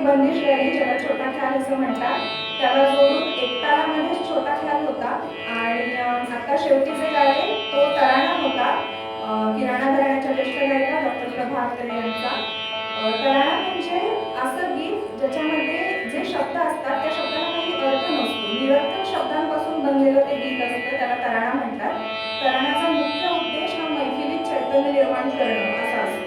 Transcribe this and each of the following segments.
बंदिश रॅली ज्याला छोटा ख्याल असं म्हणतात, त्याला जोडून एकतालामध्येच छोटा ख्याल होता आणि आता शेवटी जे गाणे तो तराणा होता. किराणा घराण्याच्या ज्येष्ठ गायिका डॉक्टर प्रभा अत्रे यांचा. तराणा म्हणजे असं गीत ज्याच्यामध्ये जे शब्द असतात त्या शब्दाला काही अर्थ नसतो, निरर्थक शब्दांपासून बनलेलं ते गीत असतं, त्याला तराणा म्हणतात. तराणाचा मुख्य उद्देश हा मैफिलीत चैतन्य निर्माण करणं असा असतो.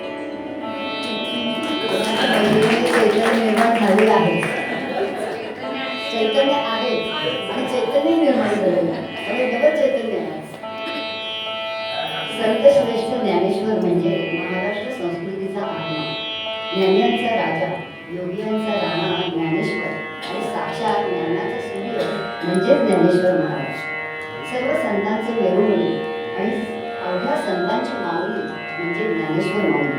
निर्माण झालेलं आहे, चैतन्य आहे आणि चैतन्य निर्माण झालेलं आहे आणि डबल चैतन्य आहे. संत श्रेष्ठ ज्ञानेश्वर म्हणजे महाराष्ट्र संस्कृतीचा आत्मा, ज्ञान्यांचा राजा, योगियांचा राणा ज्ञानेश्वर आणि साक्षात ज्ञानाचा सूर्य म्हणजे ज्ञानेश्वर महाराज. सर्व संतांचे वेरुळी आणि अवघ्या संतांची माऊली म्हणजे ज्ञानेश्वर माऊली.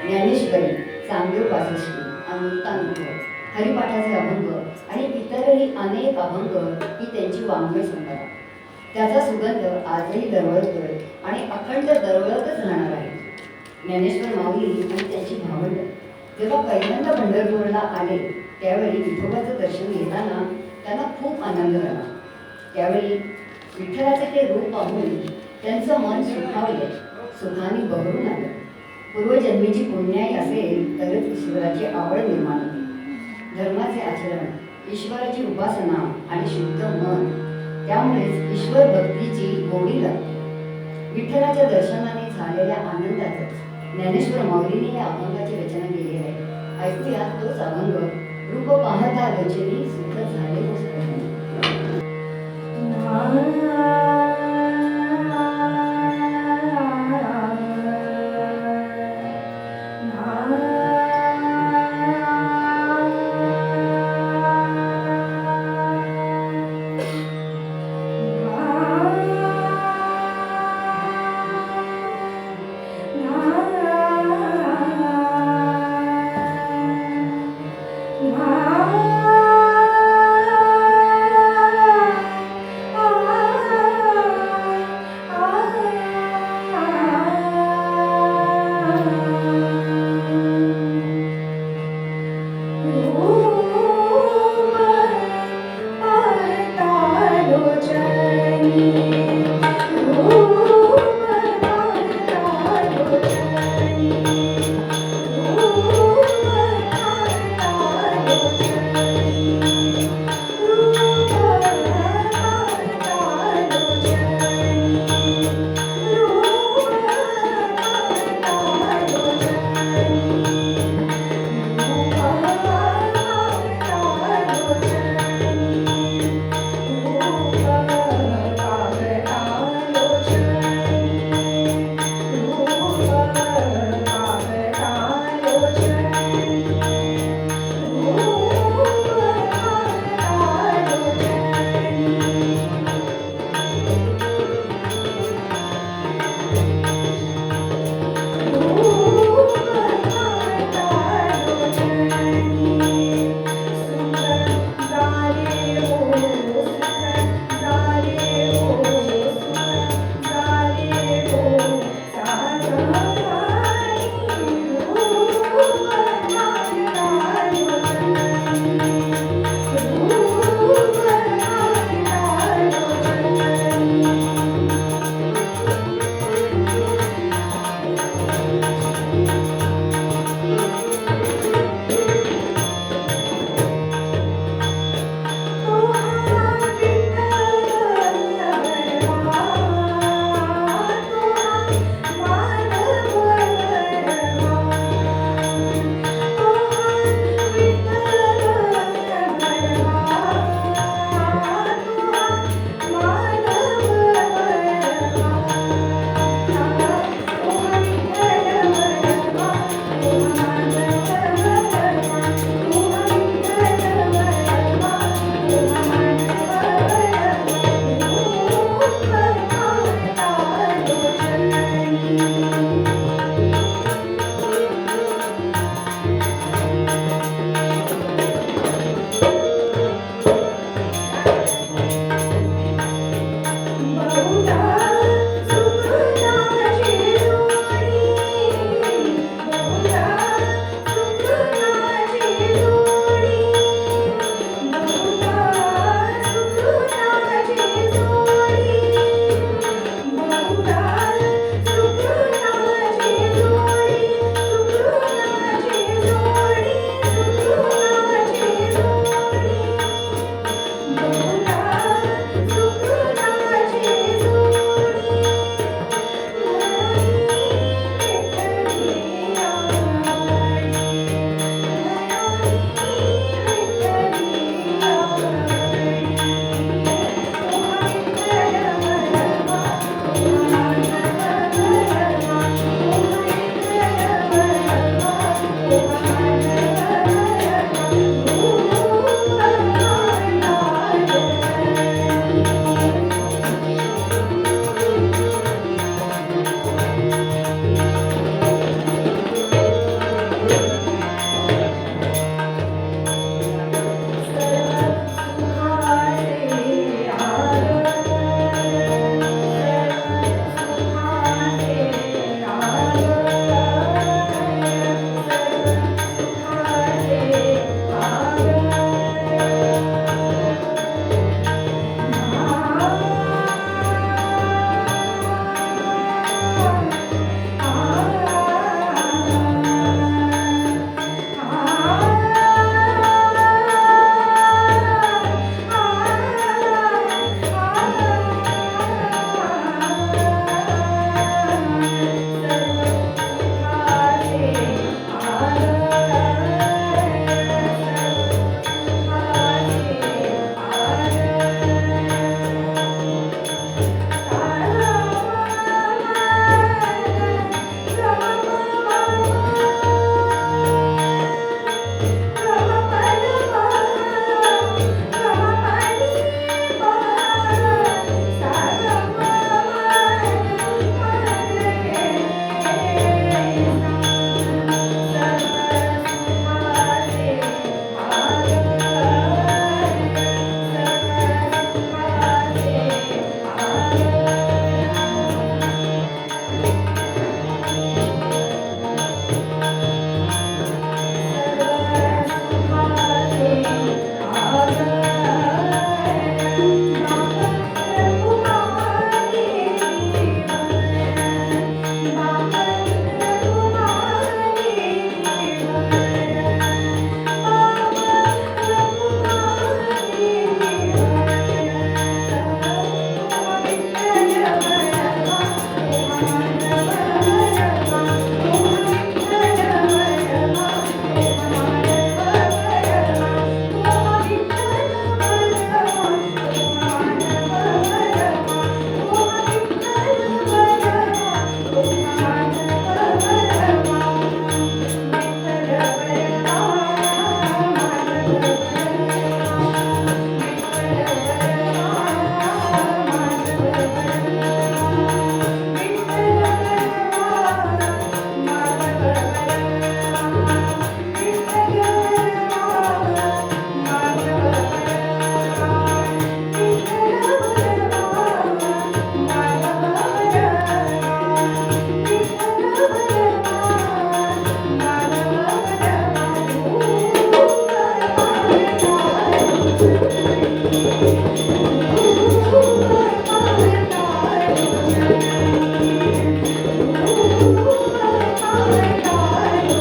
ज्ञानेश्वरी, चांगदेव पासष्टी, अमृतानुभव, हरिपाठाचे अभंग आणि इतरही अनेक अभंग ही त्यांची वाङ्मय संपदा. त्याचा सुगंध आजही दरवळतोय आणि अखंड दरवळतच राहणार आहे. ज्ञानेश्वर माऊली आणि त्यांची भावंड जेव्हा पहिल्यांदा पंढरपूरला आले त्यावेळी विठोबाचं दर्शन घेताना त्यांना खूप आनंद झाला. त्यावेळी विठ्ठलाचे ते रूप पाहून त्यांचं मन सुखावलं, सुखाने बहरून आलं. पूर्वजन्मीची पुण्याई असेल तरच ईश्वराची आवड निर्माण होते. धर्माचे आचरण, ईश्वराची उपासना आणि शुद्ध मन, त्यामुळेच ईश्वर भक्तीची गोडी लागते. विठ्ठलाच्या दर्शनाने झालेल्या आनंदातच ज्ञानेश्वर माऊलीने या अभंगाची रचना केली आहे. ऐकूया तोच अभंग. रूप पाहता लोचनी सुख झाले हो सगळ्यांनी.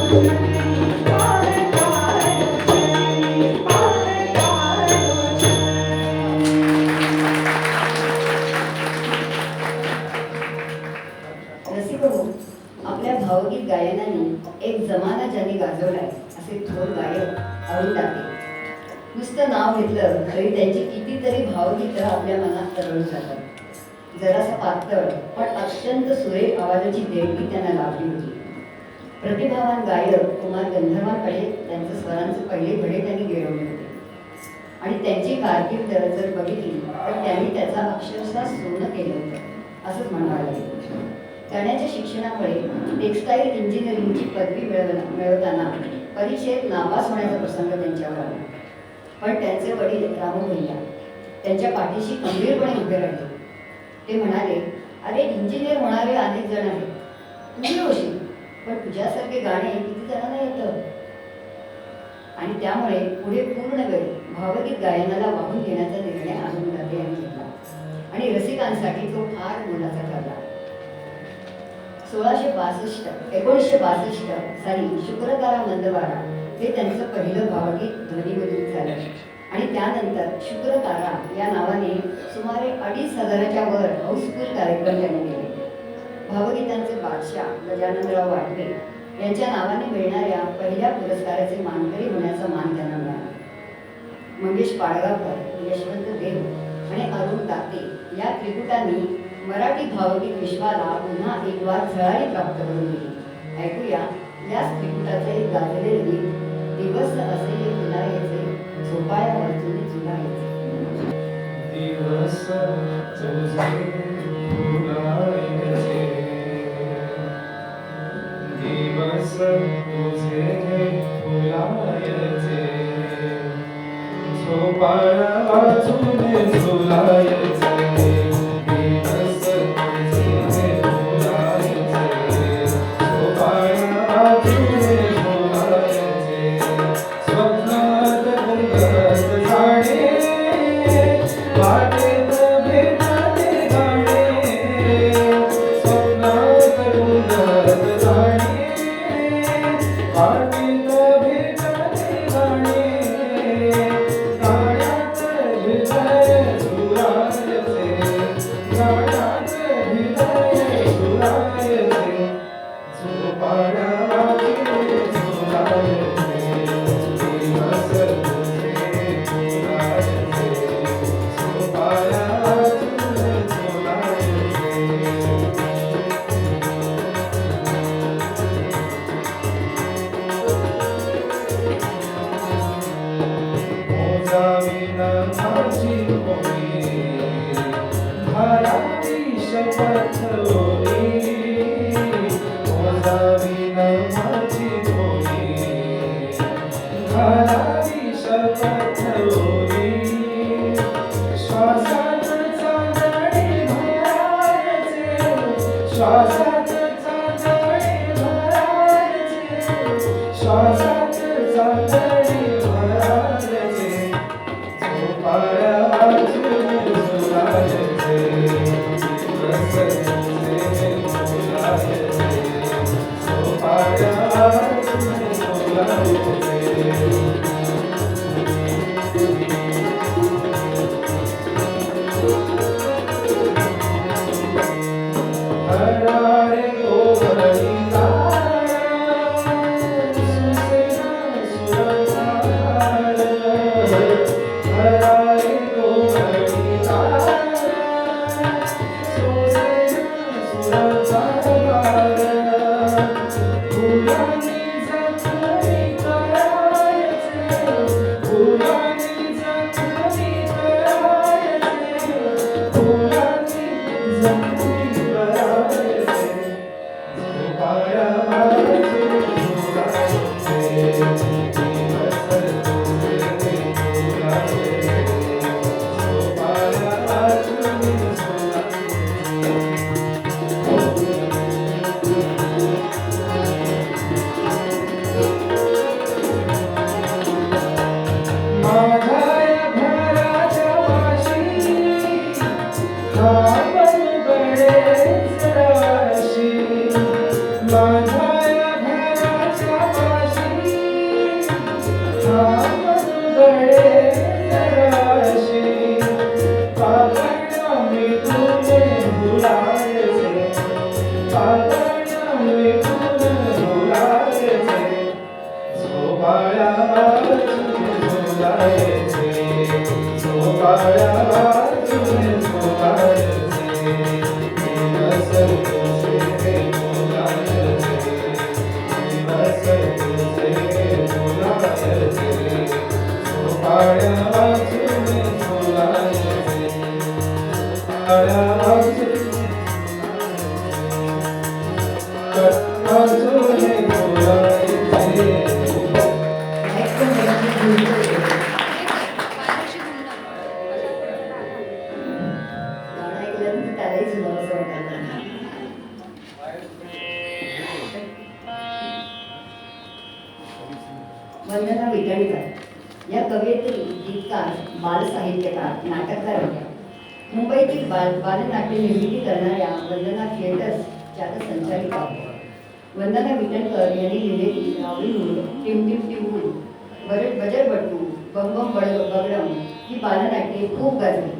रसिको, आपल्या भावगीत गायनाने एक जमाना ज्यांनी गाजवलाय असे थोर गायक अरुण दाते. नुसतं नाव घेतलं तरी त्यांची कितीतरी भावगीतं आपल्या मनात तरळून जातात. जरासा पातळ पण अत्यंत सुरेख आवाजाची देणगी त्यांना लाभली होती. प्रतिभावान गायक कुमार गंधर्वांकडे त्यांचं स्वरांचे पहिले घडे त्यांनी गिरवले होते आणि त्यांची कारकीर्द जर बघितली तर त्यांनी त्याचा अक्षरशः सोनं केलं होतं असंच म्हणावं लागेल. गाण्याच्या शिक्षणामुळे टेक्स्टाईल इंजिनिअरिंगची पदवी मिळवताना परीक्षेत नापास होण्याचा प्रसंग त्यांच्यावर आला. पण त्यांचे वडील रामू भैया त्यांच्या पाठीशी खंबीरपणे उभे राहिले. ते म्हणाले, अरे इंजिनियर होणारे अनेक जण आहेत, तुम्ही होशील, पण तुझ्यासारखे गाणे किती जणांना येतं. आणि त्यामुळे पुढे पूर्ण वेळ भावगीत गायनाला वाहून घेण्याचा निर्णय अरुण दाते यांनी घेतला आणि रसिकांसाठी तो फार मोलाचा ठरला. 1962 साली शुक्रतारा मंदवारा हे त्यांचं पहिलं भावगीत ध्वनिमुद्रित झालं आणि त्यानंतर शुक्रतारा या नावाने सुमारे 2,500च्या वर हाऊसफुल कार्यक्रम त्यांनी केले. भावगीतांचे बादशाह गजाननराव वाटवे यांच्या नावाने मिळणाऱ्या पहिल्या पुरस्काराचे मानकरी होण्याचा मान त्यांना मिळाला. मंगेश पाडगावकर, यशवंत देव आणि अरुण दाते या त्रिकुटांनी मराठी भावगीत विश्वाला पुन्हा एक वार झळाळी प्राप्त करून दिली. ऐकूया याच त्रिकुटाचे एक गाजलेले गीत, दिवस असे हे फुलायचे, झोपाळ्या वाजून झुलायचे. दिवस तुझे फुलायचे, दिवस तुझे फुलायचे, झोपाळ्या वाजून झुलायचे. वंदना विटणकर या कवयित्री, गीतकार, बालसाहित्यकार, नाटककार होत्या. मुंबईतील बालनाट्य निर्मिती करणाऱ्या वंदना थिएटर्सच्या त्या संचालिका होत्या. वंदना विटणकर यांनी लिहिलेली रावळी मूल, टिम टिम टिम मूल, बजरबट्टू, बम बम बगडम ही बालनाट्ये खूप गाजली.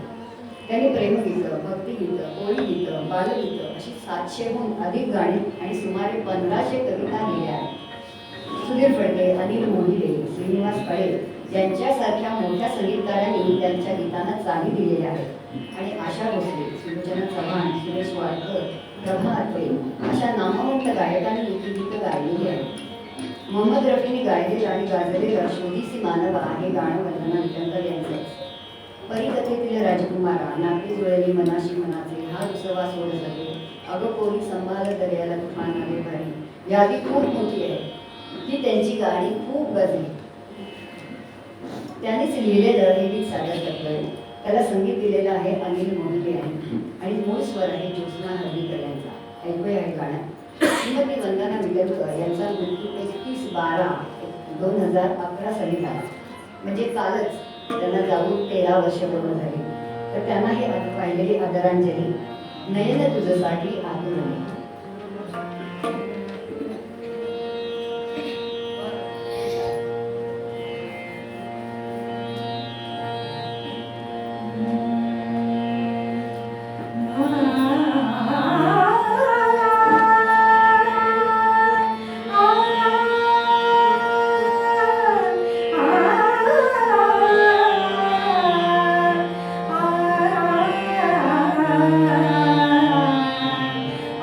त्यांनी प्रेमगीतं, भक्तिगीतं, कोळीगीतं, बालगीतं अशी 700हून अधिक गाणी आणि सुमारे 1500 कविता लिहिल्या आहेत. सुधीर फडके, अनिल मोहिते, श्रीनिवास काळे यांच्यासारख्या मोठ्या संगीतकारांनी त्यांच्या गीतांना चाली दिलेल्या आहेत. आणि आशा भोसले, सुलोचना चव्हाण, सुरेश वाडकर, प्रभा अत्रे अशा नामवंत गायकांनी ही गीतं गायलेली आहेत. मोहम्मद रफीने गायलेलं आणि गाजलेलं शोधीसी मानवा हे गाणं वंदना विटणकर यांचं आहे. परिकथेतील राजकुमारा, नाते जुळली मनाशी मनाचे, हा रुसवा सोड सके, अगं पोरी संभाल दर्याला तुफान आले भारी, यादी खूप मोठी आहे. ही त्यांची गाणी खूप गाजली. त्यांनीच लिहिलेलं हे गीत सादर करतोय. त्याला संगीत दिलेलं आहे अनिल मोहिते यांनी आणि मूळ स्वर आहे ज्योत्स्ना हळदीकर यांचा. ऐकूया हे गाणं. श्रीमती वंदना विटणकर यांचा मृत्यू 31/12/2011 साली झाला. म्हणजे कालच त्यांना जाऊन 13 वर्ष पूर्ण झाली. तर त्यांना हे पाहिलेली आदरांजली. नयन तुझसाठी आतुरली. आ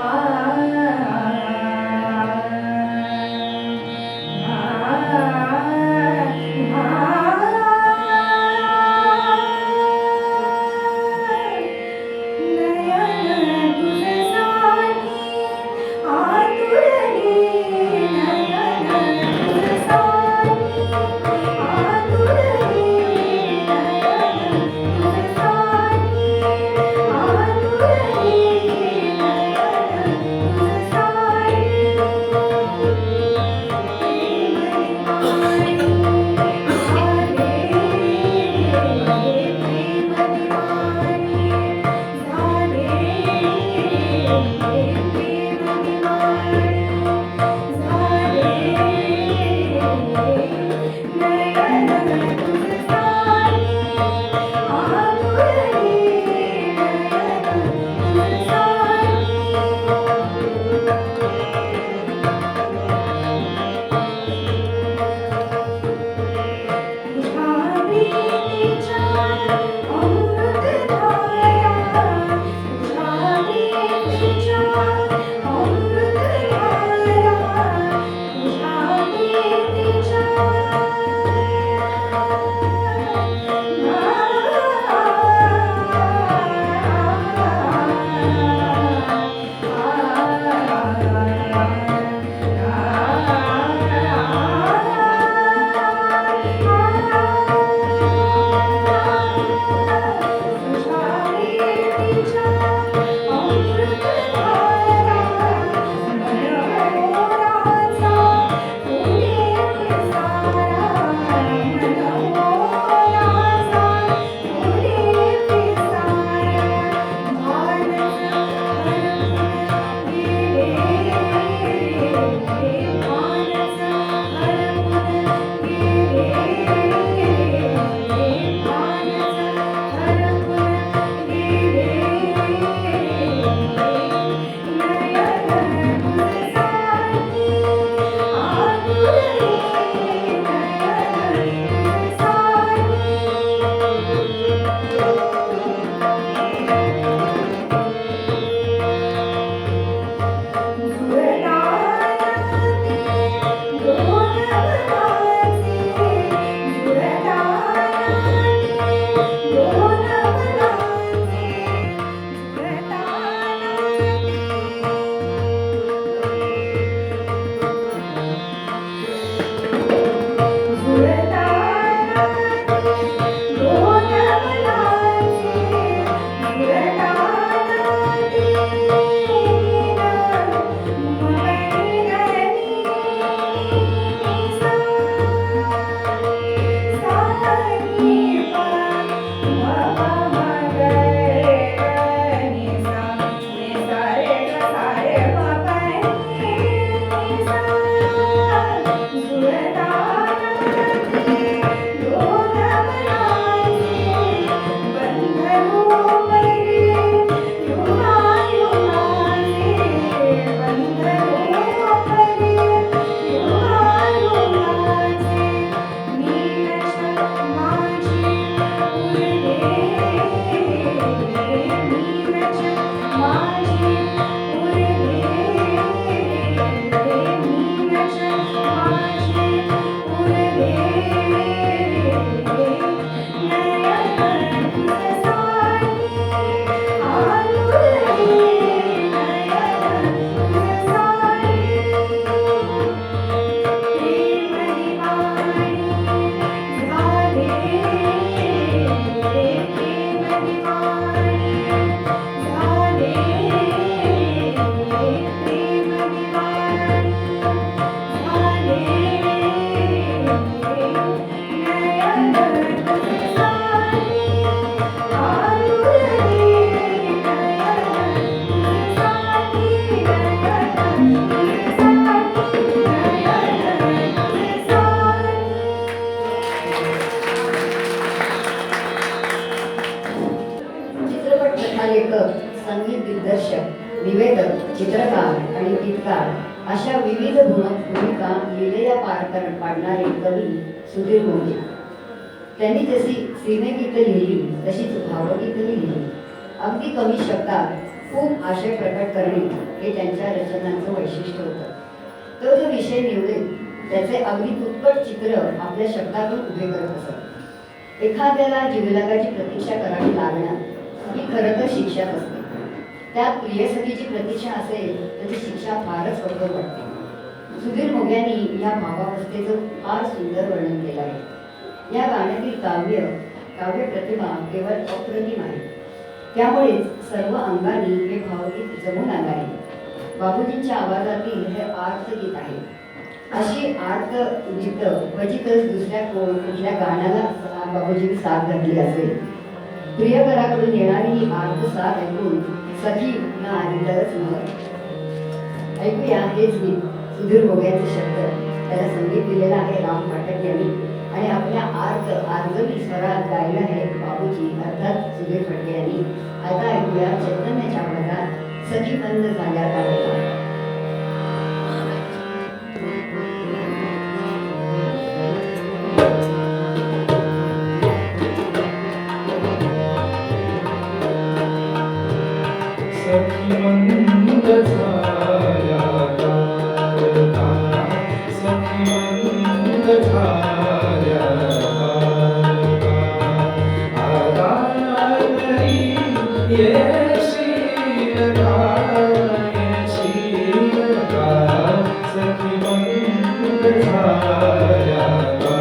चित्रपट कथालेखक, संगीत दिग्दर्शक, निवेदक, चित्रकार आणि गीतकार अशा विविध भूमिका लिहिलेल्या पाडणारे कवी सुधीर मोघे. त्यांनी जशी सिनेगीतं लिहिली तशीच भावगीतं लिहिली. अगदी कमी शब्दात खूप आशय प्रकट करणे हे त्यांच्या रचनांचं वैशिष्ट्य होतं. तो जो विषय निवडेल त्याचे अगदी तुटपट चित्र आपल्या शब्दातून उभे करत असत. एखाद्याला जीवलगाची प्रतीक्षा करावी लागणार ही खरं तर शिक्षाच असते. त्यात प्रियसखीची प्रतीक्षा असेल तर ती शिक्षा फारच कठोर वाटते. सुधीर मोघ्यांनी या भावावस्थेचं फार सुंदर वर्णन केलं आहे. या गाण्यातील काव्य प्रतिभा केवळ अप्रतिम आहे. त्यामुळेच सर्व अंगाने हे भावगीत जमून आलं आहे. बाबूजींच्या आवाजातील हे आर्तगीत आहे. अशी आर्त गीत क्वचितच दुसऱ्या कुठल्या गाण्याला बाबूजींनी साथ घातली असेल. प्रियकराकडून येणारी ही आर्त साथ ऐकून सखी न आली तरच नव्हतं. ऐकूया हेच गीत. सुधीर मोघ्यांचे शब्द, त्याला संगीत दिलेलं आहे राम पाठक यांनी आणि आपल्या आर्गवी स्वरात गायलं आहे बाबूजी अर्थात सुधीर फडके यांनी. आता ऐकूया चैतन्याच्या आवाजात सखी बंद झाल्या गायला. सखी मंद झाल्या गारवा, सखी मंद झाल्या गारवा, आता घरी येशील का, येशील का, सखी मंद झाल्या गारवा.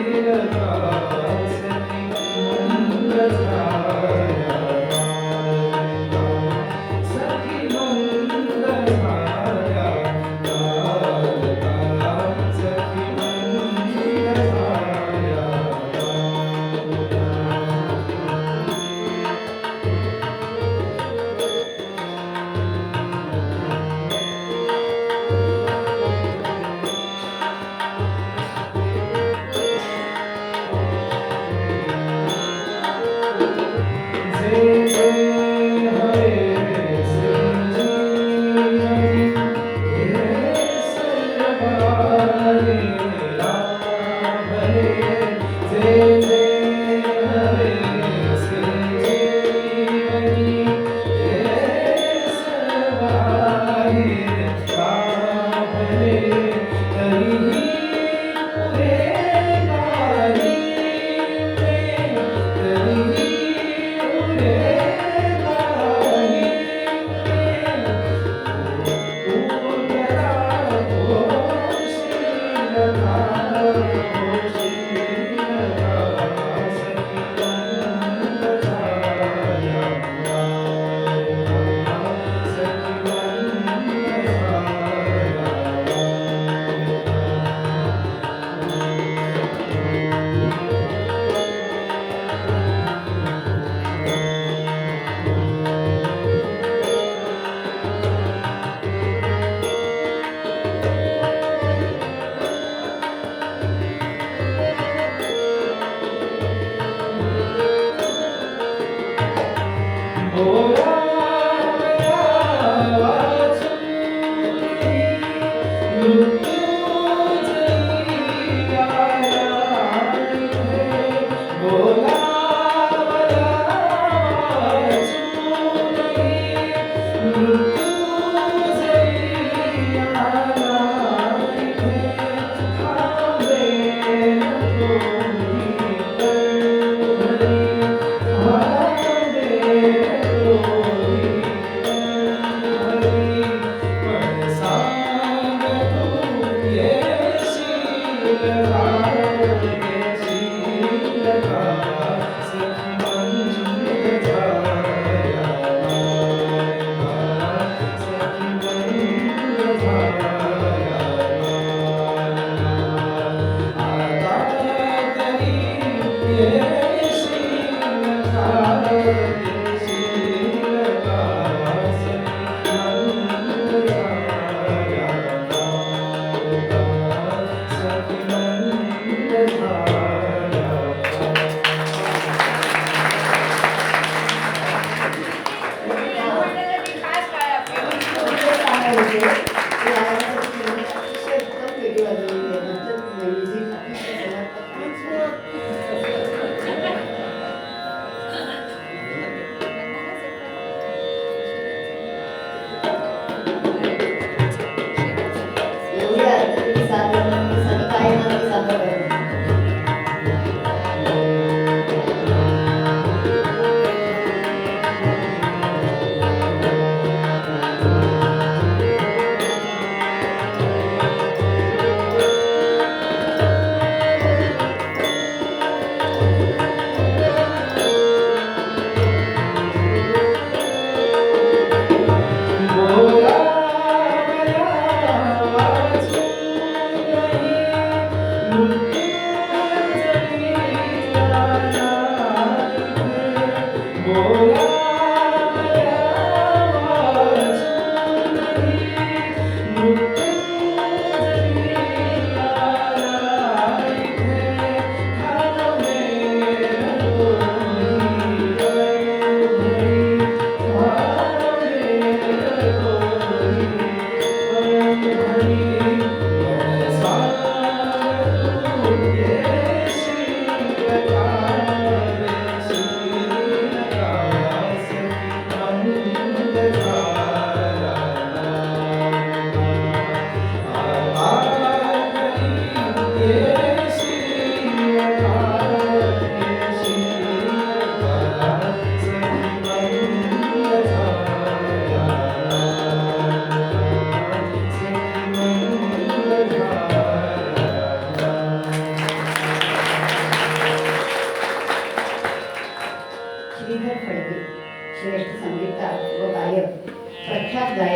Oh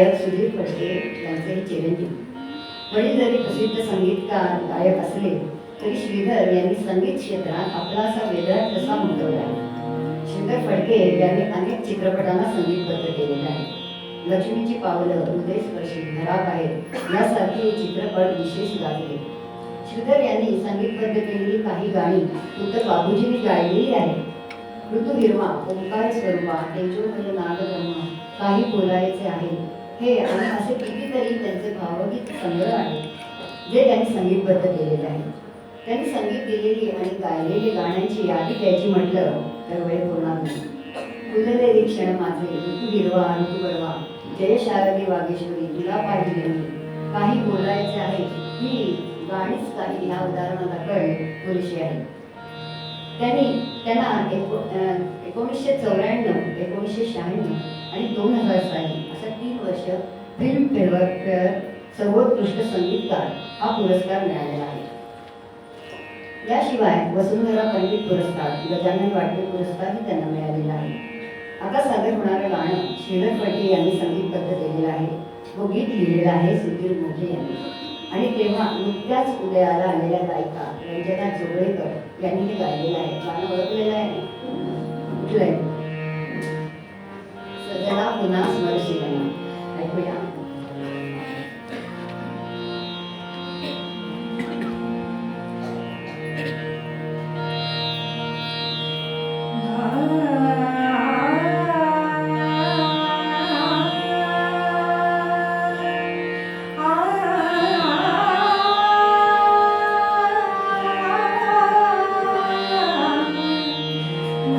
गायक सुधीर फडके यांचे चिरंजीव. वडील जरी प्रसिद्ध संगीतकार गायक असले तरी श्रीधर यांनी संगीत क्षेत्रात आपला असा वेगळा ठसा उमटवला आहे. श्रीधर फडके यांनी अनेक चित्रपटांना संगीतबद्ध केलेले आहे. लक्ष्मीची पावलं, हृदयस्पर्शी, घराबाहेर यासारखे चित्रपट विशेष गाजले. श्रीधर यांनी संगीतबद्ध केलेली काही गाणी उत्तर बाबूजींनी गायलेली आहेत. ऋतुहिरवा, ओंकार स्वरूपा, तेजोमय नादब्रह्म, काही बोलायचे आहे, हे आणि असे कितीतरी त्यांचे भावगीत संग्रह आहेत जे त्यांनी संगीतबद्ध केलेले आहे. त्यांनी संगीत दिलेली आणि गायलेली गाण्यांची यादी द्यायची म्हटलं तर वेळ पुरणार नाही. फुलले क्षण माझे, ऋतुहिरवा, ऋतुपर्वा, जय शारदी वागेश्वरी, तुला पाहिजे मी, काही बोलायचे आहे, ही गाणीच काही ह्या उदाहरणादाखल पुरेशी आहे. त्यांना 1994, 1996 आणि 2000 साली अशा 3 वर्ष फिल्मफेअर सर्वोत्कृष्ट संगीतकार हा पुरस्कार मिळालेला आहे. याशिवाय वसुंधरा पंडित पुरस्कार, गजानन वाटवे पुरस्कारही त्यांना मिळालेला आहे. आता सादर होणारं गाणं श्रीधर फडके यांनी संगीतबद्ध केलेलं आहे व गीत लिहिलेलं आहे सुधीर मोघे यांनी. आणि तेव्हा नुकत्याच उदयाला आलेल्या गायिका रंजना जोगळेकर यांनी हे गायलेलं आहे. गाणं ओळखलेलं आहे, कुठलं आहे? सजना पुन्हा स्मरशिवना. ऐकूया.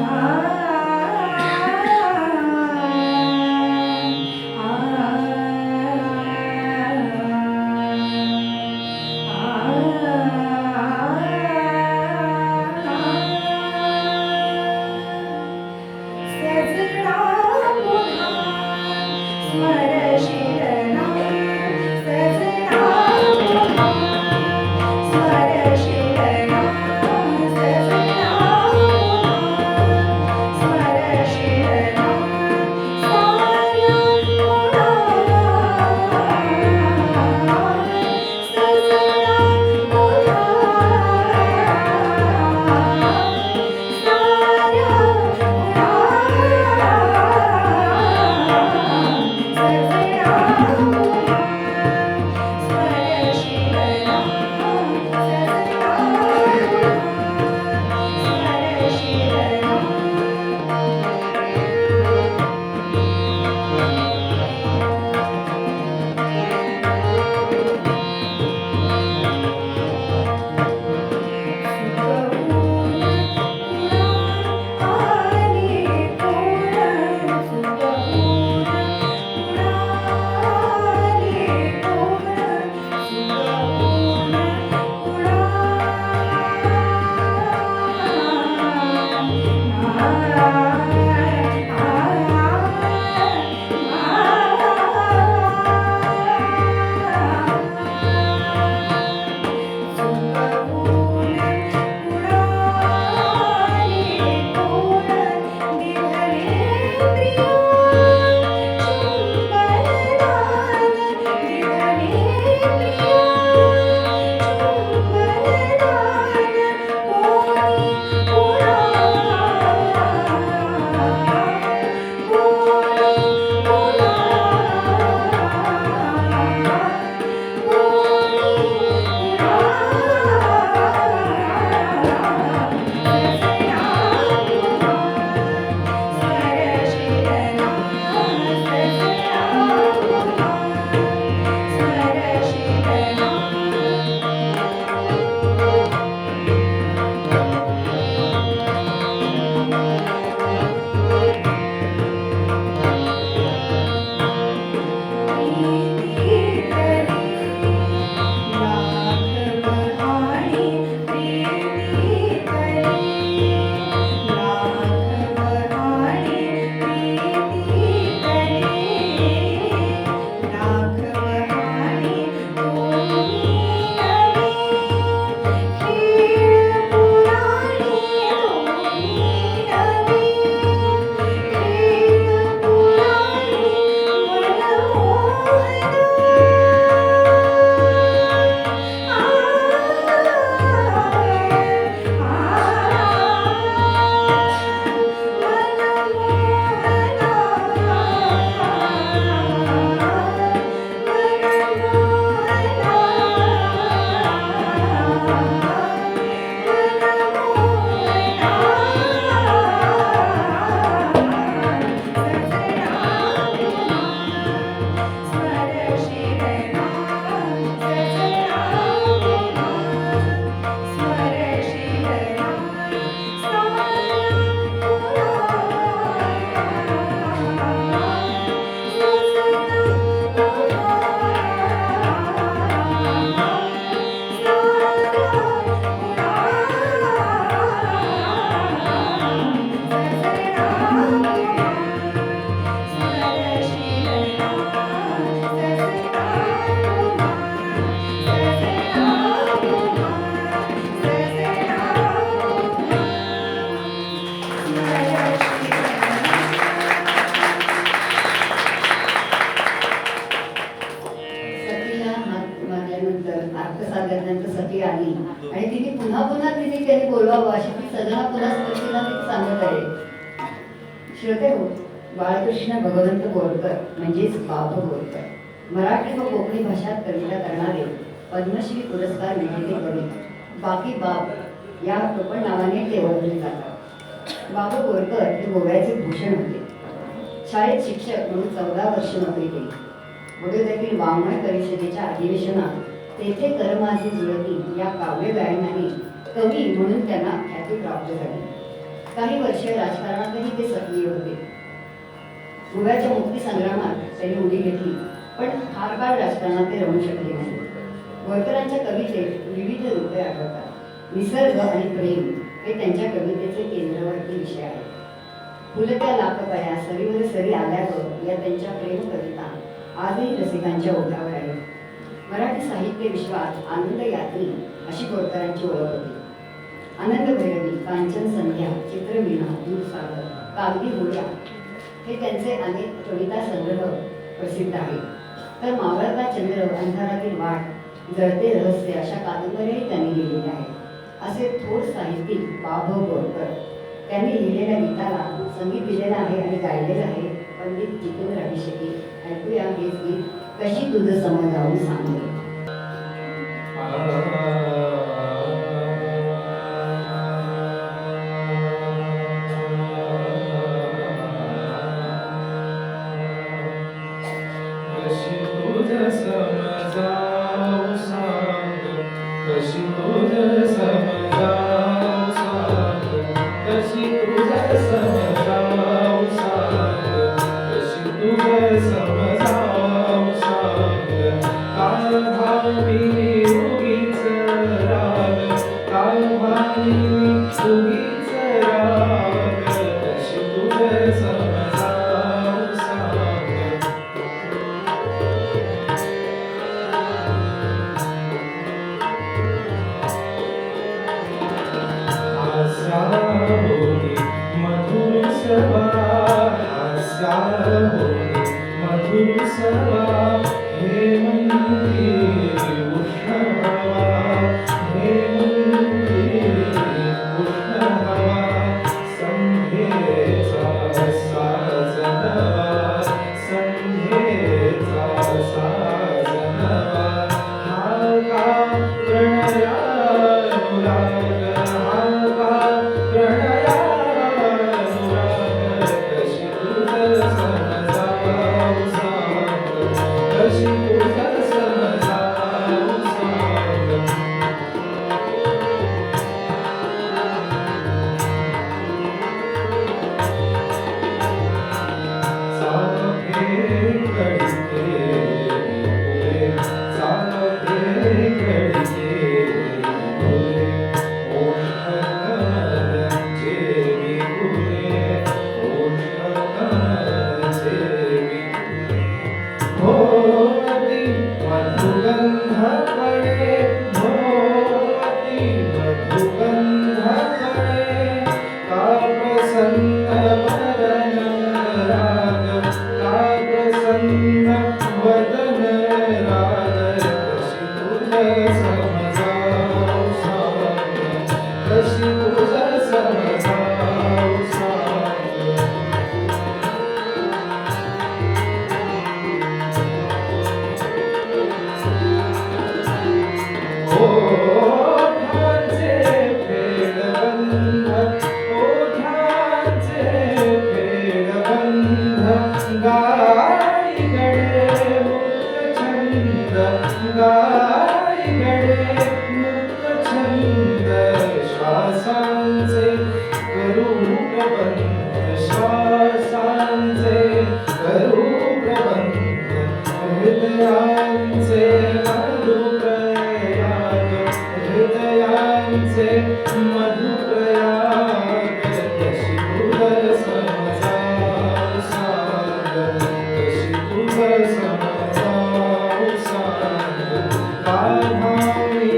Ah अशी ती सजना पुन्हा स्मृतीला ती सांगत आहे. श्रोते हो, बाळकृष्ण भगवंत बोरकर म्हणजेच बाबू बोरकर मराठी व कोकणी भाषात कविता करणारे पद्मश्री पुरस्कार विजेते कवी बाकी बाब या टोपण नावाने ते ओळखले जातात. बाबू बोरकर हे गोव्याचे भूषण होते. शाळेत शिक्षक म्हणून 14 वर्ष नोकरी केली. बडोद्यातील वाङ्मय परिषदेच्या अधिवेशनात तेथे करमाझी जुळती या काव्य गायनाने कवी म्हणून त्यांना ख्याती प्राप्त झाली. काही वर्षे राजकारणातही ते सक्रिय होते. गोव्याच्या मुक्तीसंग्रामात त्यांनी उडी घेतली, पण फार काळ राजकारणात ते रमू शकले नाही. बोरकरांच्या कवितेत विविध रूपे आढळतात. निसर्ग आणि प्रेम हे त्यांच्या कवितेचे केंद्रवर्ती विषय आहेत. फुलत्या लाकपाया सरीवर सरी आल्यावर या त्यांच्या प्रेम कविता आजही रसिकांच्या ओठावर आहेत. मराठी साहित्य विश्वात आनंद यात्री अशी बोरकरांची ओळख होती. आनंद भैरवी, कांचन संध्या, चित्रवीणा, दूरसागर, कागदी होळ्या हे त्यांचे अनेक कविता संग्रह प्रसिद्ध आहेत. तर मावळता चंद्र, अंधारातील वाट, जळते रहस्य अशा कादंबऱ्याही त्यांनी लिहिलेल्या आहेत. असे थोर साहित्यिक बाबू बोरकर त्यांनी लिहिलेल्या गीताला संगीत दिलेलं आहे आणि गायलेलं आहे पंडित जितेंद्र अभिषेकी. ऐकूया हेच गीत कशी तुझं समजावून सांगले. कशी तुझं समजावून सांग, कशी तुझं समजावून सांग, कशी तुझं समजावून सांग, कशी तुझं समजावून सांग. काल भावी उगीच राग, काल भावी उगीच राग, कशी तुझं समजावून सांग. आस्या होती मधुर सभा, आस्या होती मधुर सभा, हेमंती उष्ण हवा, हेमंती उष्ण हवा, संध्येचा साज नवा, संध्येचा साज नवा. हा का प्रणयानुराग, हा का प्रणयानुराग, कशी तुझं समजावून सांग, कशी तुझं समजावून सांग. साखे कडिके फुले, साखे कडिके फुले, ओष्ठ कमळाचे विखुले, ओष्ठ कमळाचे विखुले. भोवती मधुगंध कळे, भोवती मधुगंध कळे, का प्रसन्न वदन राग, का प्रसन्न वदन राग, कशी तुझं समजावून सांग, कशी तुझं समजावून सांग. ओठांचे फेडबंध, ओठांचे फेडबंध, गाई गडे मुक्त छंद, गाई गडे मुक्त छंद, श्वासांचे करू प्रबंध, श्वासांचे करू प्रबंध, हृदयांचे मधुप्रयाग, हृदयांचे मधुप्रयाग, कशी तुझं समजावून सांग, कशी तुझं समजावून सांग. काल भावी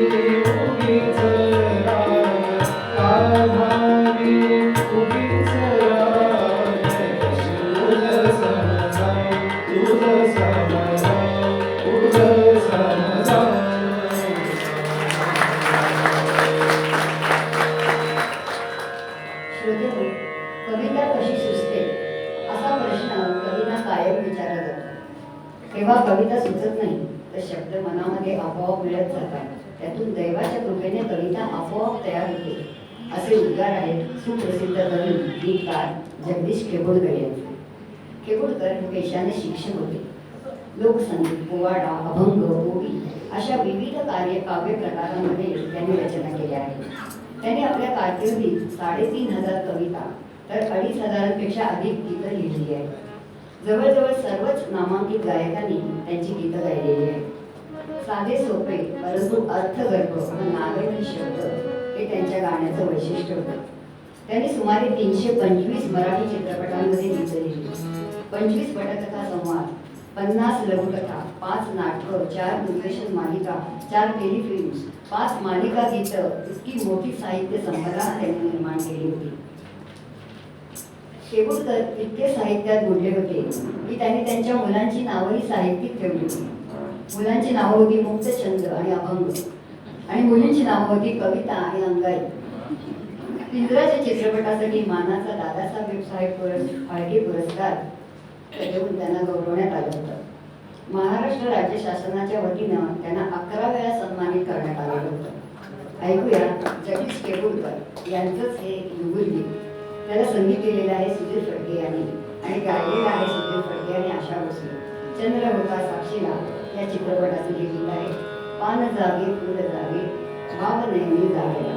उगीच राग, काल भावी उगीच राग, कशी तुझं समजावून, तुझं समजावून, तुझं समजावून. श्रोतेहो, कविता कशी सुचते असा प्रश्न कवींना कायम विचारला जातो. तेव्हा कविता सुचत नाही तर शब्द मनामध्ये आपोआप मिळत जातात. त्यातून दैवाच्या कृपेने कविता आपोआप तयार होते. असे उद्गार आहेत सुप्रसिद्ध कवी गीतकार जगदीश केबुलकर यांचे. केबुलकर हे पेशाने शिक्षक होते. लोकसंगीत, पोवाडा, अभंग, ओवी अशा विविध काव्य प्रकारांमध्ये त्यांनी रचना केल्या आहेत. त्यांनी आपल्या कारकिर्दीत 3,500 कविता तर 2,500पेक्षा अधिक गीतं लिहिली आहेत. जवळजवळ सर्वच नामांकित गायकांनी त्यांची गीतं गायलेली आहेत. साधे सोपे परंतु अर्थगर्भ व नागरिक शब्द हे त्यांच्या गाण्याचं वैशिष्ट्य होतं. त्यांनी सुमारे 325 मराठी चित्रपटांमध्ये गीतं लिहिली. 25 पटकथा संवाद, 50 लघुकथा, 5 नाटकं, 4 दूरदर्शन मालिका, 4 टेलिफिल्म्स, 5 मालिका गीतं, इतकी मोठी साहित्य संपदा त्यांनी निर्माण केली होती. केबुलकर इतके साहित्यात बुडले होते की त्यांनी त्यांच्या मुलांची नावंही साहित्यिक ठेवली होती. मुलांची नावं होती मुक्तछंद आणि अभंग आणि मुलींची नावं होती कविता आणि अंगाई. पिंजराच्या चित्रपटासाठी मानाचा दादासाहेब फाळके पुरस्कार देऊन त्यांना गौरवण्यात आलं होतं. महाराष्ट्र राज्य शासनाच्या वतीनं त्यांना 11 वेळा सन्मानित करण्यात आलं होतं. ऐकूया जगदीश केबुलकर यांचंच हे युगुलगीत. त्याला संगीत केलेलं आहे सुधीर फडके यांनी आणि गायलेलं आहे सुधीर फडके आणि आशा भोसले. चंद्र होता साक्षीला या चित्रपटाचं हे गीत आहे. पान जागे फुल जागे भाव नेहमी जागेला.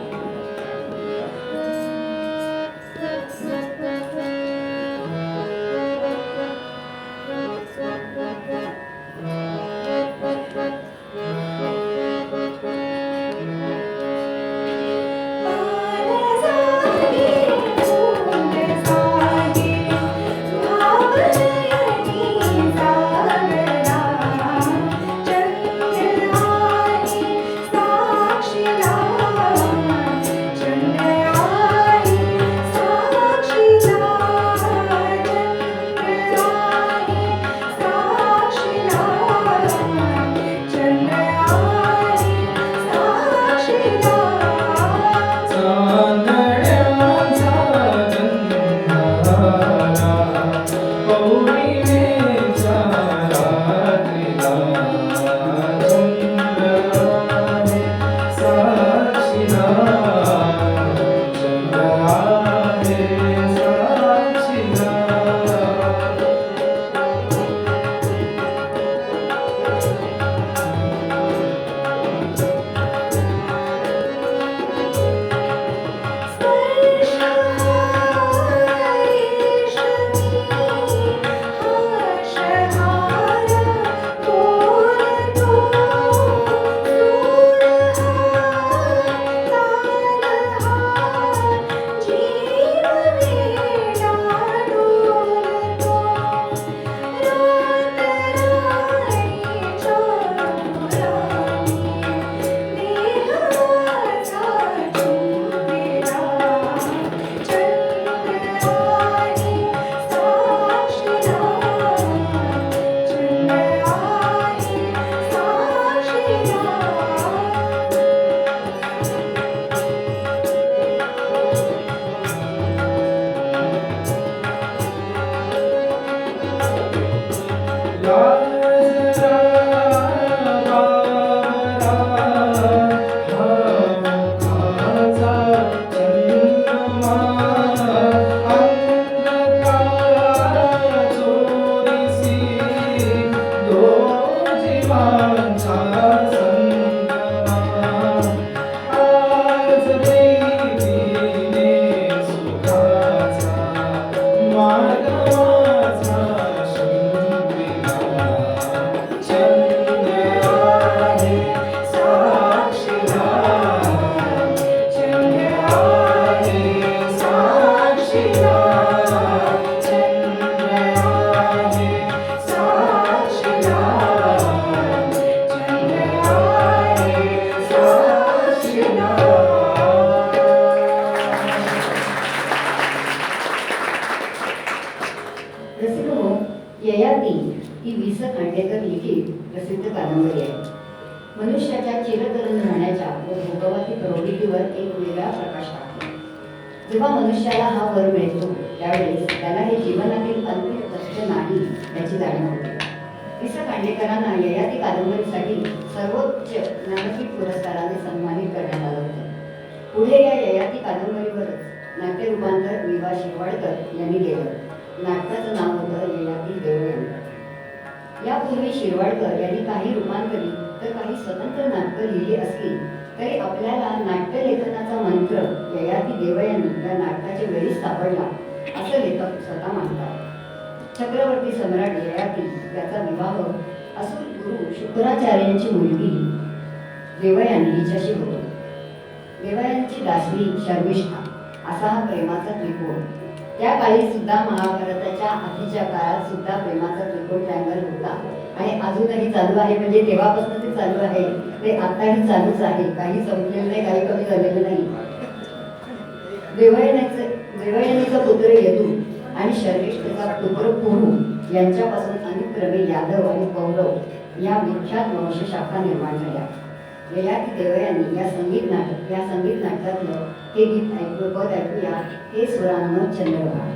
ययाती ही वि. स. खांडेकर लिखित प्रसिद्ध कादंबरी आहे. मनुष्याच्या चिरतरुण राहण्याच्या व भोगवती प्रवृत्तीवर एक वेगळा प्रकाश टाकते. जेव्हा मनुष्याला हा वर मिळतो त्यावेळेस त्याला हे जीवनातील अंतिम कष्ट नाही याची जाणीव होते. वि. स. खांडेकरांना ययाती कादंबरीसाठी सर्वोच्च ज्ञानपीठ पुरस्काराने सन्मानित करण्यात आलं होतं. पुढे या ययाती कादंबरीवरच नाट्य रूपांतर वि. वा. शिरवाडकर यांनी केलं. नाटकाचं नाव होतं ययाती देवयानी. यापूर्वी शिरवाडकर यांनी काही रूपांतरित तर काही स्वतंत्र नाटकं लिहिली असली तरी आपल्याला नाट्यलेखनाचा मंत्र ययाती देवयानी या नाटकाच्या वेळीच सापडला असं लेखक स्वतः मानतात. चक्रवर्ती सम्राट ययाती याचा विवाह असुर गुरु शुक्राचार्यांची मुलगी देवयानी हिच्याशी होतो. देवयानीची दासरी शर्मिष्ठा असा हा प्रेमाचा त्रिकोण. त्या काळी सुद्धा महाभारताच्या आधीच्या काळात सुद्धा प्रेमाचा त्रिकोण ट्रँगल होता आणि अजूनही चालू आहे. म्हणजे तेव्हापासून ते चालू आहे, ते आताही चालूच आहे. काही संपलेलं नाही, काही कमी झालेलं नाही. देवयानीचा पुत्र यदू आणि शर्मिष्ठेचा पुत्र पुरू यांच्यापासून अनुक्रमे यादव आणि कौरव या विख्यात वंशशाखा निर्माण झाल्या. ययाती देवयानी या संगीत नाटकातलं हे गीत पद ऐकूया. हे सुरांनो चंद्रभागा.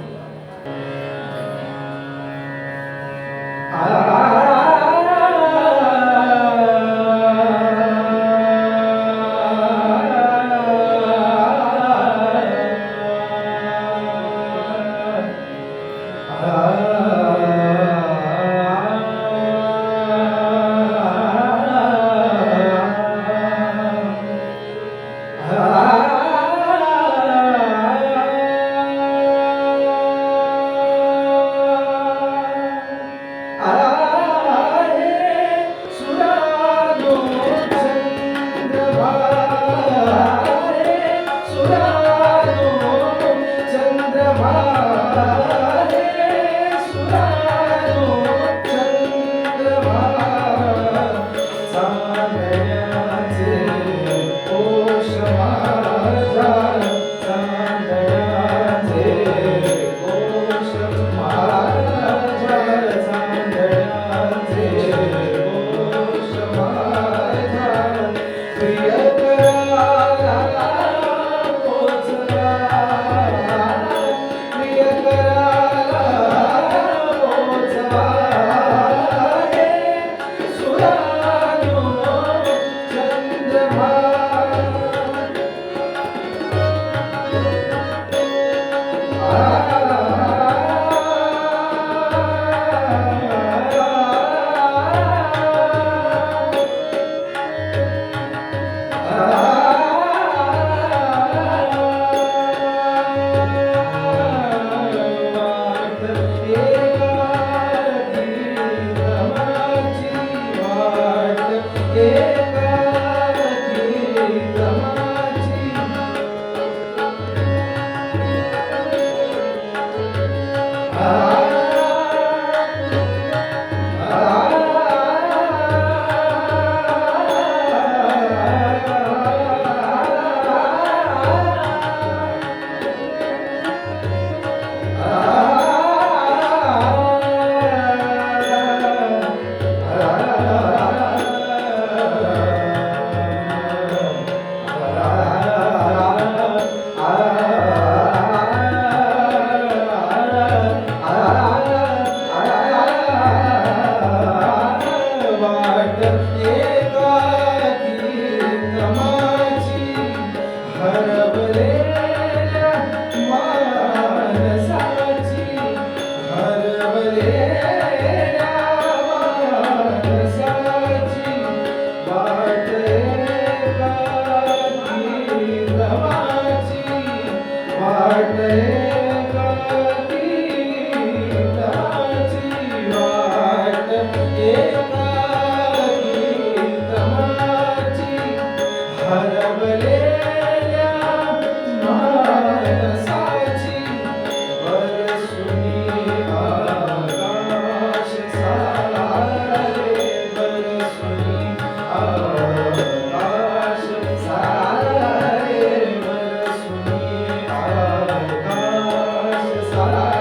सारा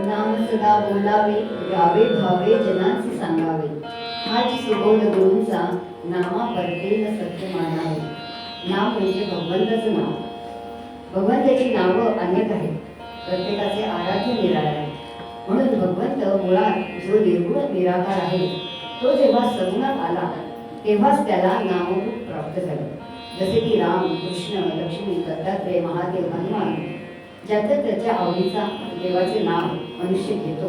नाम सदा बोलावे गावे भावे जनांचे सांगावे हाच सुबोध गुरूंचा नामा परतेन सत्य मानावे. नाम म्हणजे भगवंताचं नाव. भगवंताची नावं अनेक आहेत, प्रत्येकाचे आराध्य निराळे आहे. म्हणून भगवंत मुळात जो निर्गुण निराकार आहे तो जेव्हा सगुणात आला तेव्हाच त्याला नामरूप प्राप्त झालं. जसे की राम, कृष्ण, लक्ष्मी, दत्तात्रय, महादेव, हनुमान ज्याचं त्याच्या आवडीचा देवाचे नाव मनुष्य घेतो,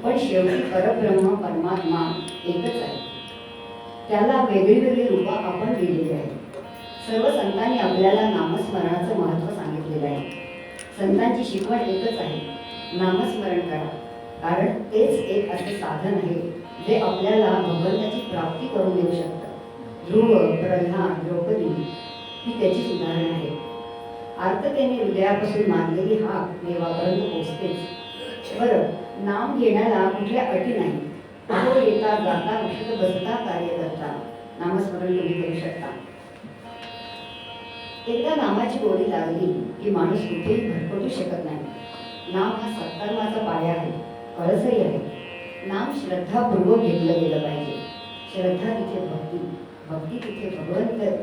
पण शेवटी परब्रह्म परमात्मा एकच आहे. त्याला वेगळी वेगळी रूपं आपण दिलेली आहेत. सर्व संतांनी आपल्याला नामस्मरणाचं महत्त्व सांगितलेलं आहे. संतांची शिकवण एकच आहे, नामस्मरण करा, कारण तेच एक असे साधन आहे जे आपल्याला भगवंताची प्राप्ती करून देऊ शकतं. ध्रुव, प्रल्हाद, द्रौपदी ही त्याचीच उदाहरण आहे. आर्ततेने हृदयापासून मारलेली हाक देवापर्यंत पोचतेच. बरं, नाम घेण्याला कुठल्या अटी नाही. तो येता जाता उठत बसता कार्य करता नामस्मरण तुम्ही करू शकता. एकदा नामाची गोडी लागली की माणूस कुठेही भरकटू शकत नाही. नाम हा सत्कर्माचा पाया आहे, कळसही आहे. नाम श्रद्धापूर्वक घेतलं गेलं पाहिजे. श्रद्धा तिथे भक्ती, भक्ती तिथे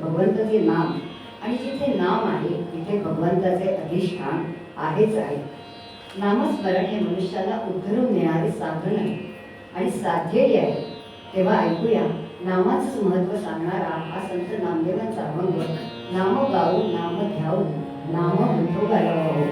भगवंताचे नाम, आणि जिथे नाम आहे तिथे भगवंताचे अधिष्ठान आहेच आहे. नामस्मरण हे मनुष्याला उद्धरून नेणारे साधन आहे आणि साध्यही आहे. तेव्हा ऐकूया नामाचंच महत्त्व सांगणारा हा संत नामदेवांचा अभंग. नाम गाऊ नाम घ्याऊ नाम उद्योगाला वाहू.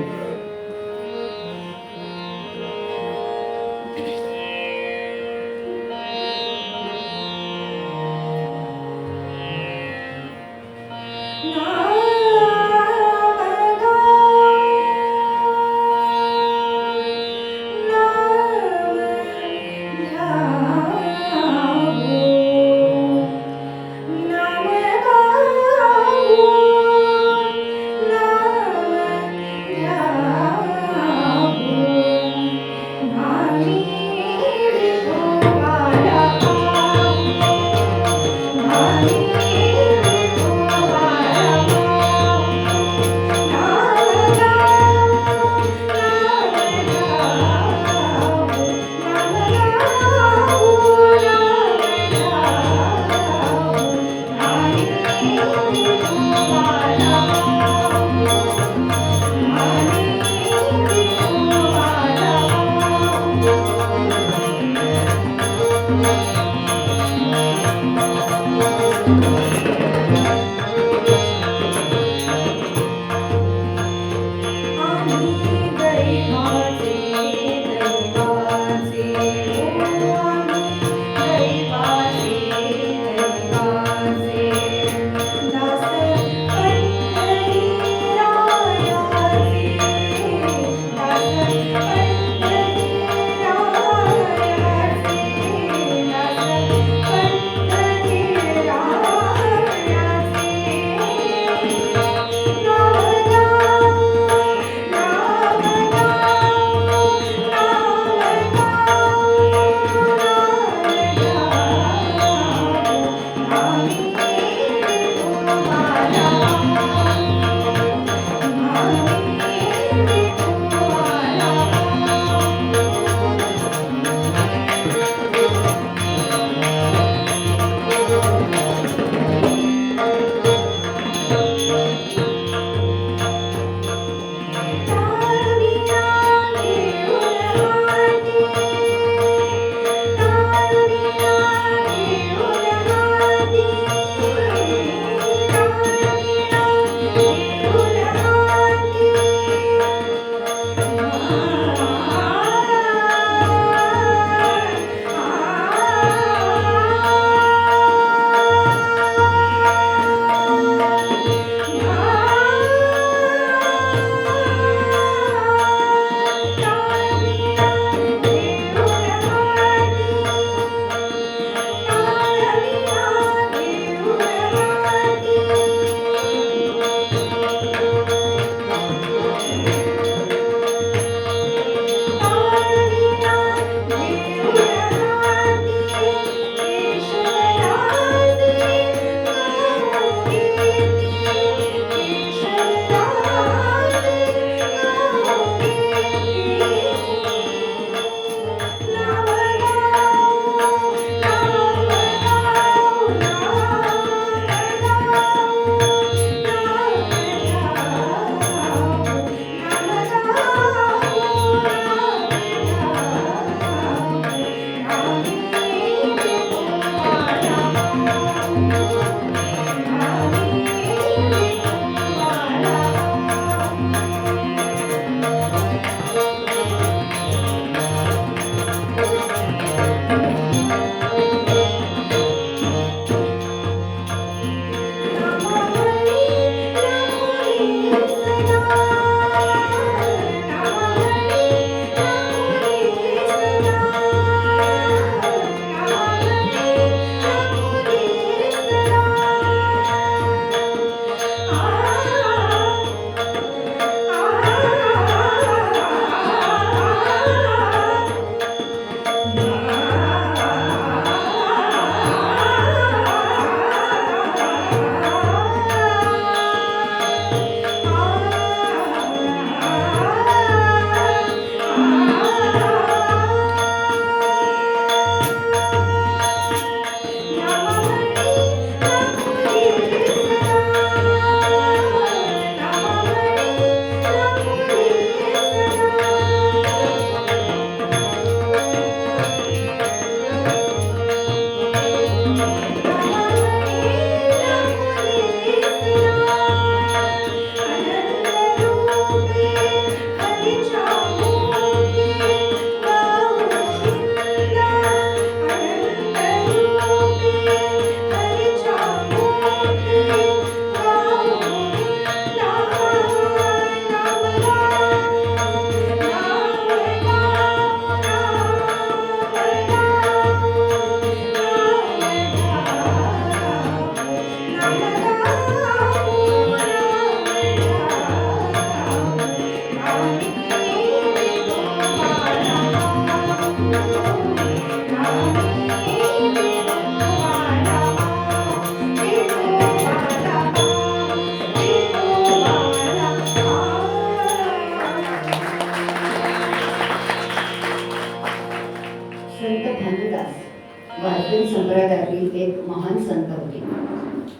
वारकरी संप्रदायातील एक महान संत होते.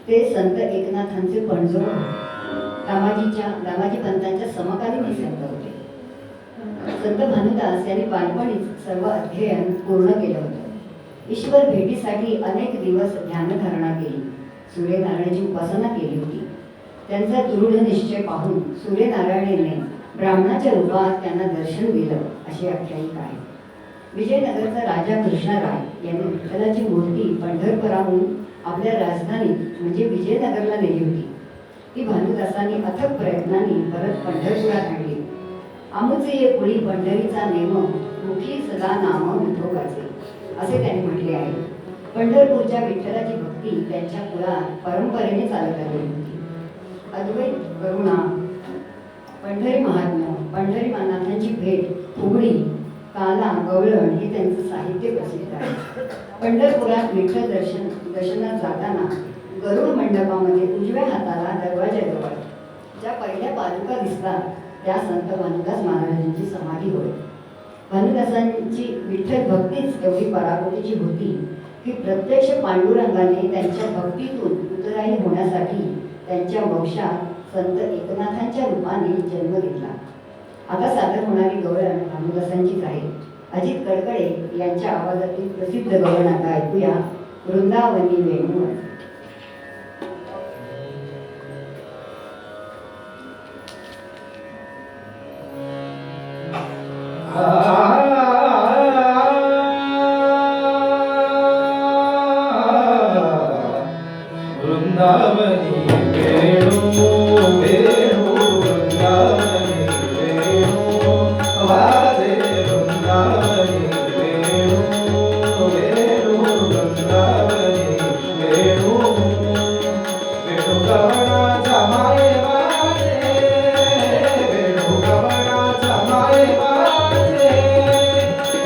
ते संत एकनाथांचे पणजो दामाजी पंतांच्या समकालीन हे संत होते. संत भानुदास यांनी बालपणीच सर्व अध्ययन पूर्ण केलं होतं. ईश्वर भेटीसाठी अनेक दिवस ध्यानधारणा केली, सूर्यनारायणाची उपासना केली होती. त्यांचा दृढ निश्चय पाहून सूर्यनारायणाने ब्राह्मणाच्या रूपात त्यांना दर्शन दिलं अशी आख्यायिका आहे. विजयनगरचा राजा कृष्णराय यांनी विठ्ठलाची मूर्ती पंढरपुराहून आपल्या राजधानीत म्हणजे विजयनगरला नेली होती. ती भानुदासांनी अथक प्रयत्नांनी परत पंढरपुरात आणली. आमुचे ये पुढी पंढरीचा नेम, मुखी सदा नाम विठोबाचे असे त्यांनी म्हटले आहे. पंढरपूरच्या विठ्ठलाची भक्ती त्यांच्या कुळात परंपरेने चालत आलेली होती. अद्वैत करुणा, पंढरी महात्म्य, पंढरी नाथांची भेट, फुगडी, काला, गवळण हे त्यांचं साहित्य प्रसिद्ध आहे. पंढरपुरात विठ्ठल दर्शनात जाताना गरुड मंडपामध्ये उजव्या हाताला दरवाजाजवळ ज्या पहिल्या पादुका दिसतात त्या संत भानुदास महाराजांची समाधी होय. भानुदासांची विठ्ठल भक्तीच एवढी पराकोटीची होती की प्रत्यक्ष पांडुरंगाने त्यांच्या भक्तीतून उतराई होण्यासाठी त्यांच्या वंशात संत एकनाथांच्या रूपाने जन्म घेतला. आता सादर होणारी गवळण भानुदासांचीच आहे. अजित कडकडे यांच्या आवाजातील प्रसिद्ध गवळण आता ऐकूया. वृंदावनी वेणू. वृंदावनी वेणू वेणू वृंदावनी वेणू वाजे वृंदावनी वेणू वेणू वृंदावनी वेणू वेणू गवळणाचा माये वाजे वेणू गवळणाचा माये वाजे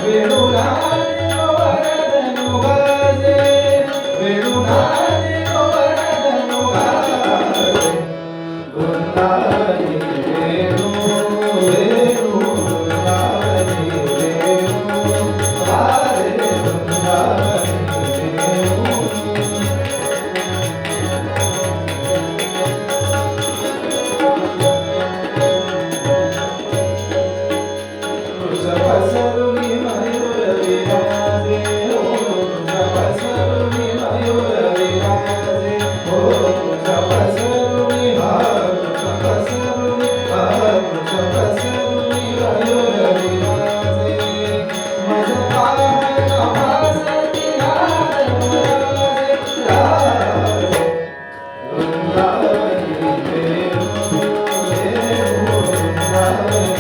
वेणू नादे गोवर्धन गाजे वेणू नादे वृंदावनी वेणू वेणू वृंदावनी वेणू वाजे वृंदावनी वेणू वृषभसरुणी मयूर विराजे हो वृषभसरुणी मयूर विराजे हो वृषभसरुणी वृषभसरुणी मयूर विराजे मज पाय नमासती राजे राजे वृंदावनी वेणू वेणू वृंदावनी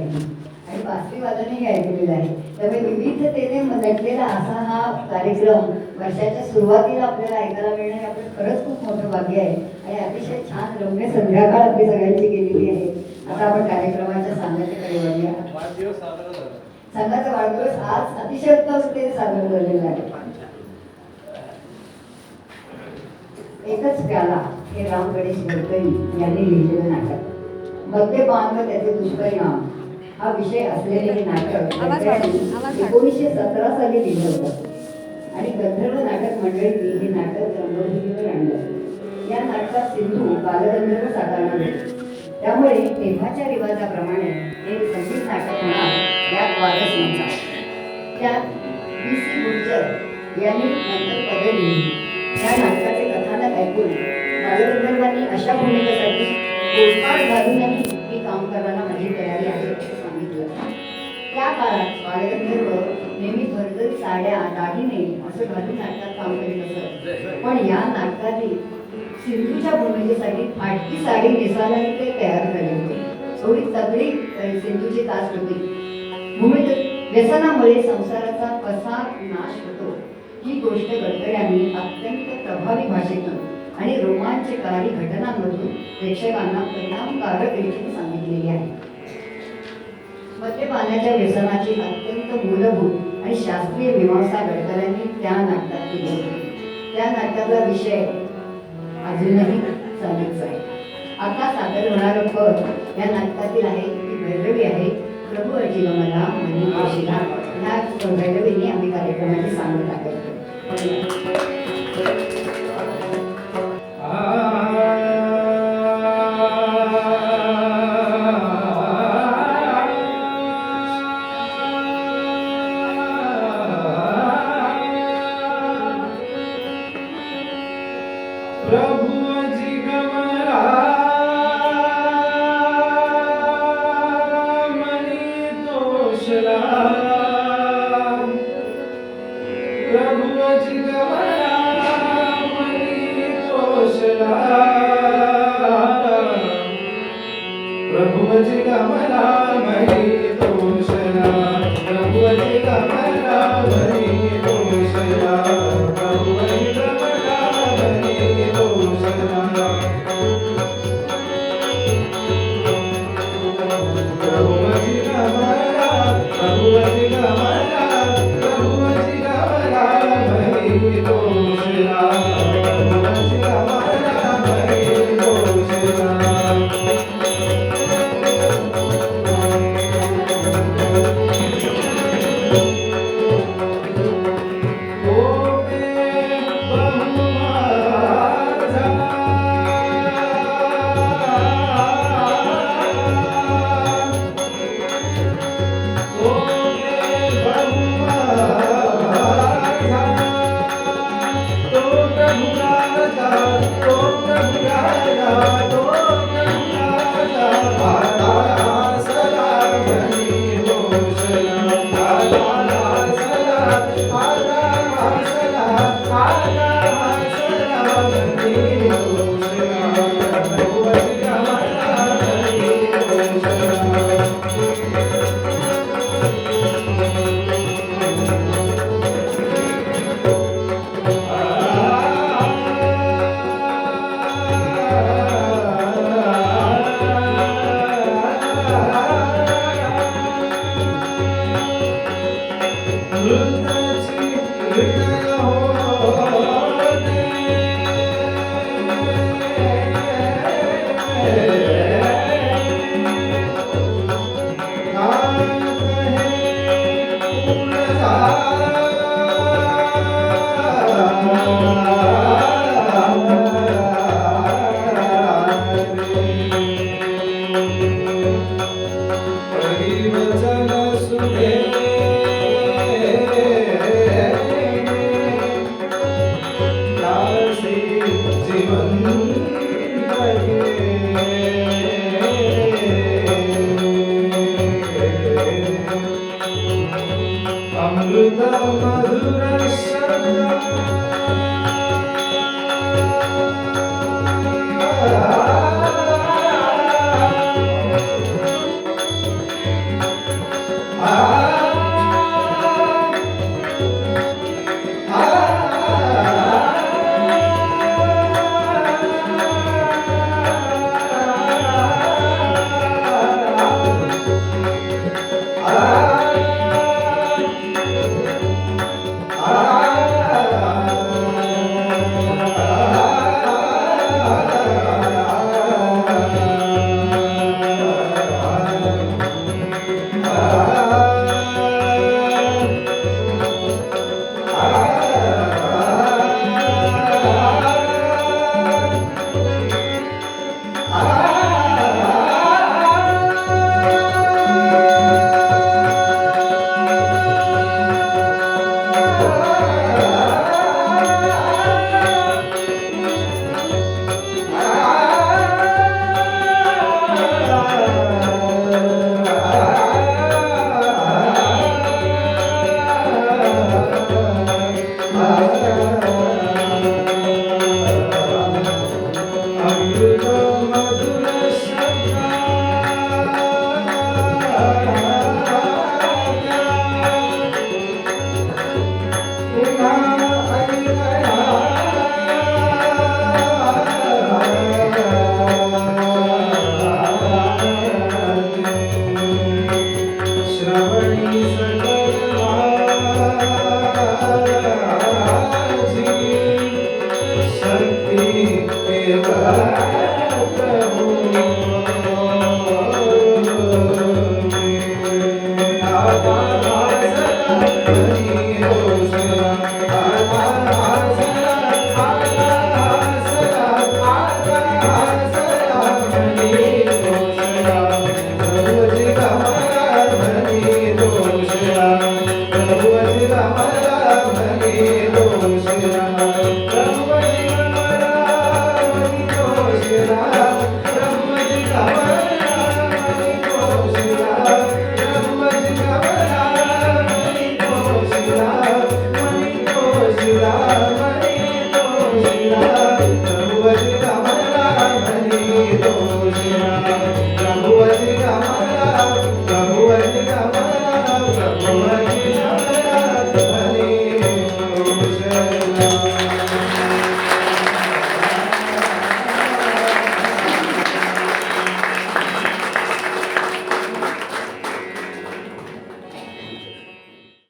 आहे आणि बासरी वादनही ऐकलेलं आहे. त्यामुळे विविधतेने नटलेला असा हा कार्यक्रम वर्षाच्या सुरुवातीला आपल्याला ऐकायला मिळणं हे आपलं खरंच खूप मोठं भाग्य आहे आणि अतिशय छान रम्य संध्याकाळ आपली सगळ्यांची गेलेली आहे. आता आपण कार्यक्रमाच्या सांगण्याकडे वळूया. वाढदिवस साजरा झाला. संघाचा वाढदिवस आज अतिशय उत्तमतेने साजरा झालेला आहे. एकच प्याला हे राम गणेश गडकरी यांनी लिहिलेलं नाटक. मद्यपान व त्याचे दुष्परिणाम हा विषय असलेले हे नाटक 1917 साली लिहिलं होतं आणि गंधर्व नाटक मंडळींनी हे नाटक रंगभूमीवर आणलं. या नाटकात सिंधू बालगंधर्व साकारणार होते. त्यामुळे तेव्हाच्या रिवाजाप्रमाणे हे संगीत नाटक होणार यात वादच नव्हता. त्यात B.C. गुर्जर यांनी नंतर पदं लिहिली. या नाटकाचे कथानक ऐकून बालगंधर्वांनी अशा भूमिकेसाठी गोंधळ घालूनही मी काम करायला माझी तयारी आहे असं सांगितलं. त्या काळात बालगंधर्व नेहमी भरजरी साड्या दागिने असं घालून नाटकात काम करीत असत. पण या नाटकातील सिंधूच्या भूमिकेसाठी फाटकी साडी नेसायलाही ते तयार झाले होते. थोडी तगडी सिंधूची तास होती. भूमिकेत व्यसनामुळे संसाराचा कसा नाश होतो ही गोष्ट गडकऱ्यांनी अत्यंत प्रभावी भाषेतून आणि रोमांचकारी घटनांमधून प्रेक्षकांना परिणामकारक रीतीने सांगितलेली आहे. मद्यपानाच्या व्यसनाची अत्यंत मूलभूत आणि शास्त्रीय मीमांसा गडकऱ्यांनी त्या नाटकात केली होती. त्या नाटकाचा विषय अजूनही चालूच आहे. आता सादर होणारं पद या नाटकातील आहे ती भैरवी आहे. प्रभू अजीव मला मनी वशिला ह्या भैरवीने आम्ही कार्यक्रमाची सांगता करतो. प्रभु जी गमरा मनी तोषला. प्रभु जी गमरा मनी तोषला. प्रभु जी गमरा मनी तोषला. प्रभु जी गमरा मनी तोषला. प्रभु जी गमरा मनी तोषला. प्रभु जी गमरा. प्रभु जी गमरा. प्रभु जी गमरा मनी तोषला. प्रभु जी गमरा मनी तोषला. अमृत मधुर शब्द